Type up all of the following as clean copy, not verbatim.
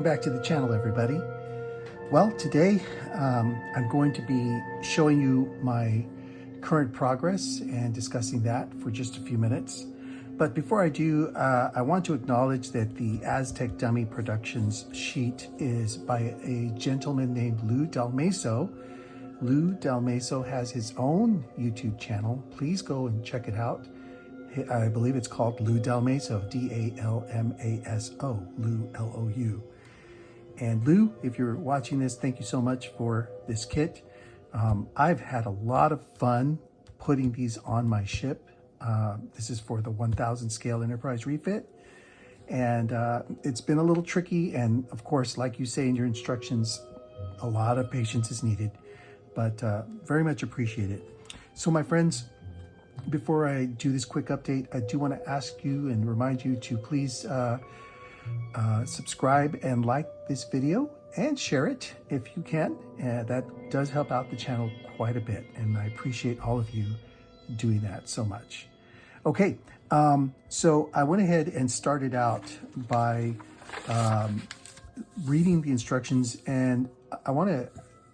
back to the channel, everybody. Well, today I'm going to be showing you my current progress and discussing that for just a few minutes. But before I do, I want to acknowledge that the Aztec Dummy Productions sheet is by a gentleman named Lou Dalmaso. Lou Dalmaso has his own YouTube channel. Please go and check it out. I believe it's called Lou Dalmaso, D-A-L-M-A-S-O, Lou, L-O-U. And Lou, if you're watching this, thank you so much for this kit. I've had a lot of fun putting these on my ship. This is for the 1000 scale Enterprise Refit. And it's been a little tricky. And of course, like you say in your instructions, a lot of patience is needed, but very much appreciated. So my friends, before I do this quick update, I do want to ask you and remind you to please subscribe and like this video and share it if you can. That does help out the channel quite a bit, and I appreciate all of you doing that so much. Okay, so I went ahead and started out by reading the instructions, and I want to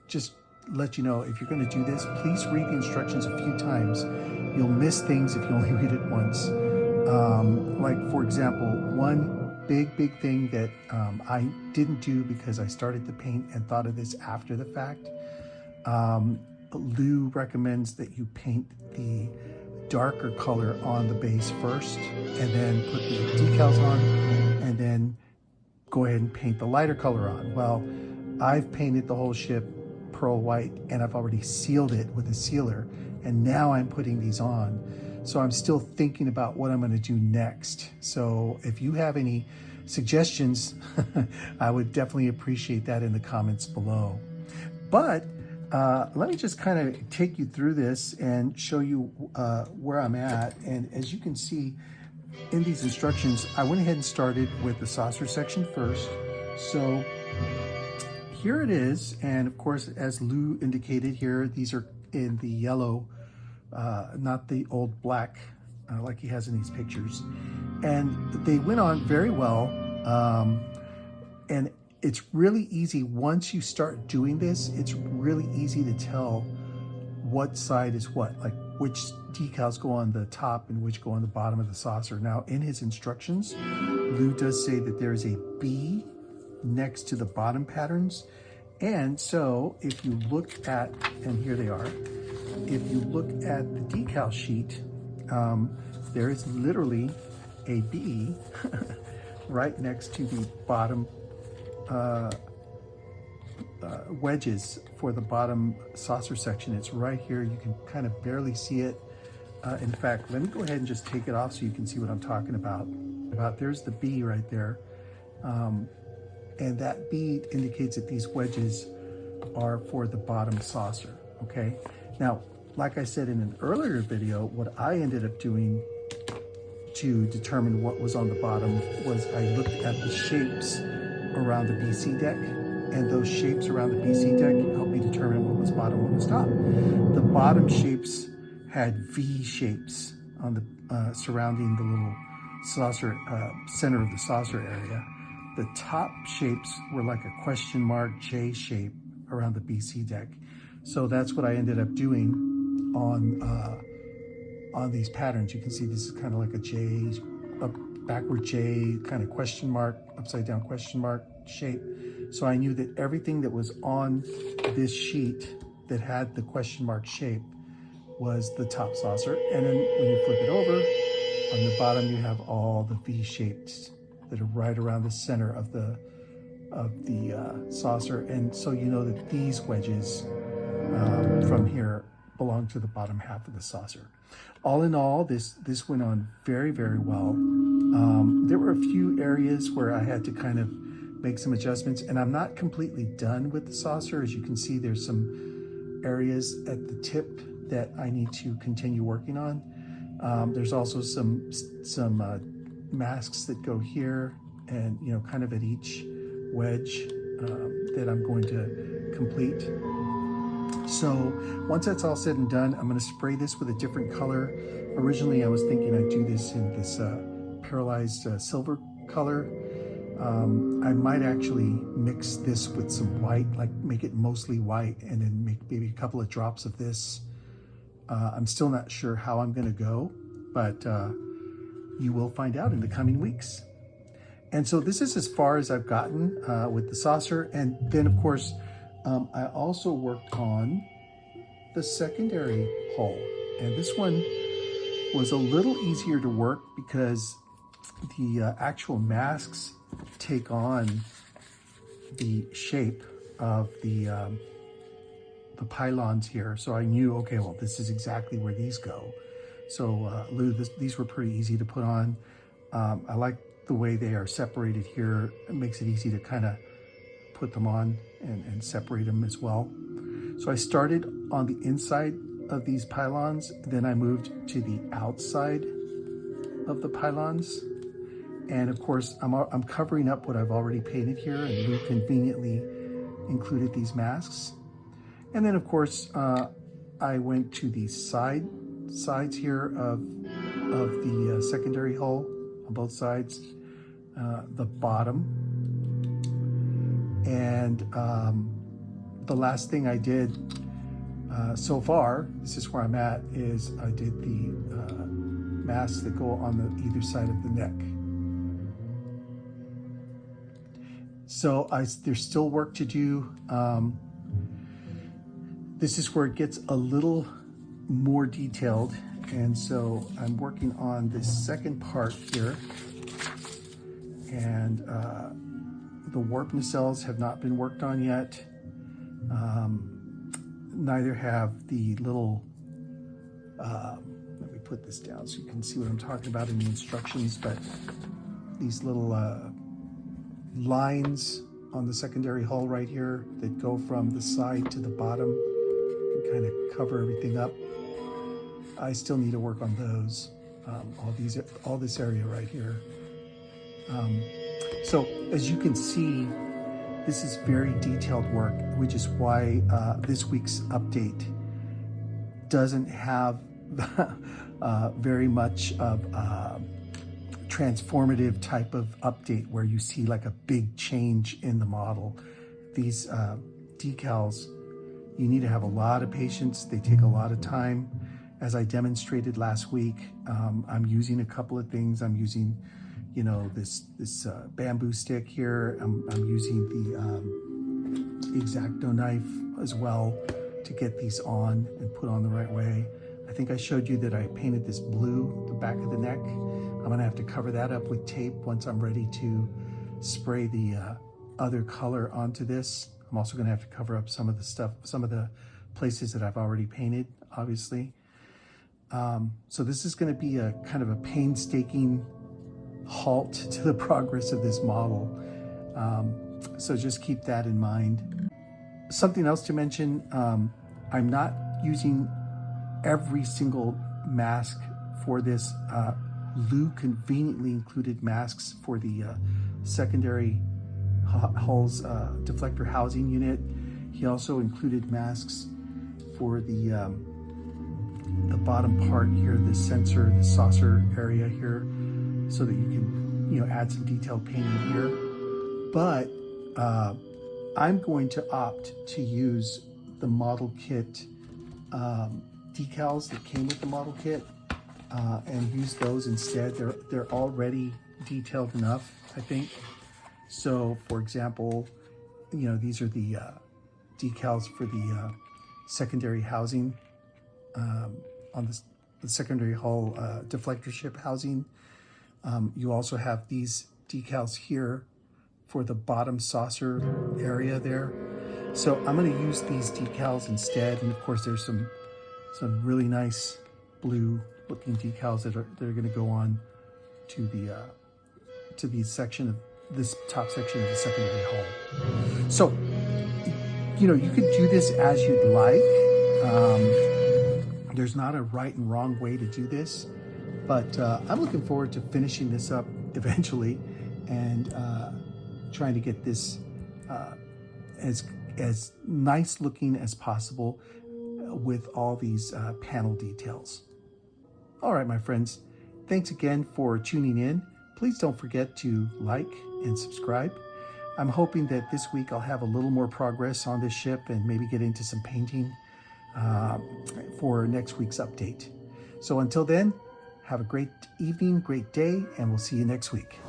just let you know, if you're going to do this, please read the instructions a few times. You'll miss things if you only read it once. Like, for example, one big thing that I didn't do because I started to paint and thought of this after the fact. Lou recommends that you paint the darker color on the base first, and then put the decals on, and then go ahead and paint the lighter color on. Well, I've painted the whole ship pearl white, and I've already sealed it with a sealer, and now I'm putting these on. So I'm still thinking about what I'm going to do next. So if you have any suggestions, I would definitely appreciate that in the comments below. But let me just kind of take you through this and show you where I'm at. And as you can see in these instructions, I went ahead and started with the saucer section first. So here it is. And of course, as Lou indicated here, these are in the yellow, not the old black like he has in these pictures. And they went on very well. And it's really easy once you start doing this. It's really easy to tell what side is what, like which decals go on the top and which go on the bottom of the saucer. Now, in his instructions, Lou does say that there is a B next to the bottom patterns. And so if you look at, and here they are, if you look at the decal sheet, there is literally a B right next to the bottom wedges for the bottom saucer section. It's right here. You can kind of barely see it. In fact, let me go ahead and just take it off so you can see what I'm talking about. There's the B right there. And that B indicates that these wedges are for the bottom saucer, okay? Now, like I said in an earlier video, what I ended up doing to determine what was on the bottom was I looked at the shapes around the BC deck, and those shapes around the BC deck helped me determine what was bottom, what was top. The bottom shapes had V shapes on the surrounding the little saucer, center of the saucer area. The top shapes were like a question mark J shape around the BC deck. So that's what I ended up doing on these patterns. You can see this is kind of like a J, a backward J, kind of question mark, upside down question mark shape. So I knew that everything that was on this sheet that had the question mark shape was the top saucer. And then when you flip it over, on the bottom you have all the V shapes that are right around the center of the saucer. And so you know that these wedges from here belong to the bottom half of the saucer. All in all, this went on very well. There were a few areas where I had to kind of make some adjustments, and I'm not completely done with the saucer. As you can see, there's some areas at the tip that I need to continue working on. There's also some masks that go here, and kind of at each wedge that I'm going to complete. So once that's all said and done, I'm going to spray this with a different color. Originally I was thinking I'd do this in this paralyzed silver color, I might actually mix this with some white, like make it mostly white, and then make maybe a couple of drops of this. I'm still not sure how I'm gonna go, but you will find out in the coming weeks. And so this is as far as I've gotten with the saucer. And then of course, I also worked on the secondary hull. And this one was a little easier to work because the actual masks take on the shape of the pylons here. So I knew, okay, well, this is exactly where these go. So Lou, these were pretty easy to put on. I like the way they are separated here. It makes it easy to kind of put them on and separate them as well. So I started on the inside of these pylons, then I moved to the outside of the pylons. And of course, I'm covering up what I've already painted here, and Lou conveniently included these masks. And then of course, I went to the sides here of the secondary hull on both sides, the bottom. And the last thing I did so far, this is where I'm at, is I did the masks that go on the either side of the neck. So there's still work to do. This is where it gets a little more detailed. And so I'm working on this second part here. And the warp nacelles have not been worked on yet. Neither have the little, let me put this down so you can see what I'm talking about in the instructions, but these little lines on the secondary hull right here that go from the side to the bottom and kind of cover everything up. I still need to work on those, all this area right here. So as you can see, this is very detailed work, which is why this week's update doesn't have very much of transformative type of update where you see like a big change in the model. These decals, you need to have a lot of patience. They take a lot of time. As I demonstrated last week, I'm using a couple of things. I'm using, you know, this bamboo stick here. I'm using the X-Acto knife as well to get these on and put on the right way. I think I showed you that I painted this blue, the back of the neck. I'm gonna have to cover that up with tape once I'm ready to spray the other color onto this. I'm also gonna have to cover up some of the stuff, some of the places that I've already painted, obviously. So this is gonna be a kind of a painstaking halt to the progress of this model. So just keep that in mind. Something else to mention, I'm not using every single mask for this. Lou conveniently included masks for the secondary hull's deflector housing unit. He also included masks for the bottom part here, the sensor, the saucer area here, so that you can, you know, add some detailed painting here. But I'm going to opt to use the model kit decals that came with the model kit and use those instead. They're already detailed enough, I think. So for example, you know, these are the decals for the secondary housing on the secondary hull deflector ship housing. You also have these decals here for the bottom saucer area there. So I'm going to use these decals instead. And of course, there's some really nice blue looking decals that are going to go on to the section of this top section of the secondary hull. So, you know, you could do this as you'd like. There's not a right and wrong way to do this, but I'm looking forward to finishing this up eventually and trying to get this as nice looking as possible with all these panel details. All right, my friends, thanks again for tuning in. Please don't forget to like and subscribe. I'm hoping that this week I'll have a little more progress on this ship and maybe get into some painting for next week's update. So until then, have a great evening, great day, and we'll see you next week.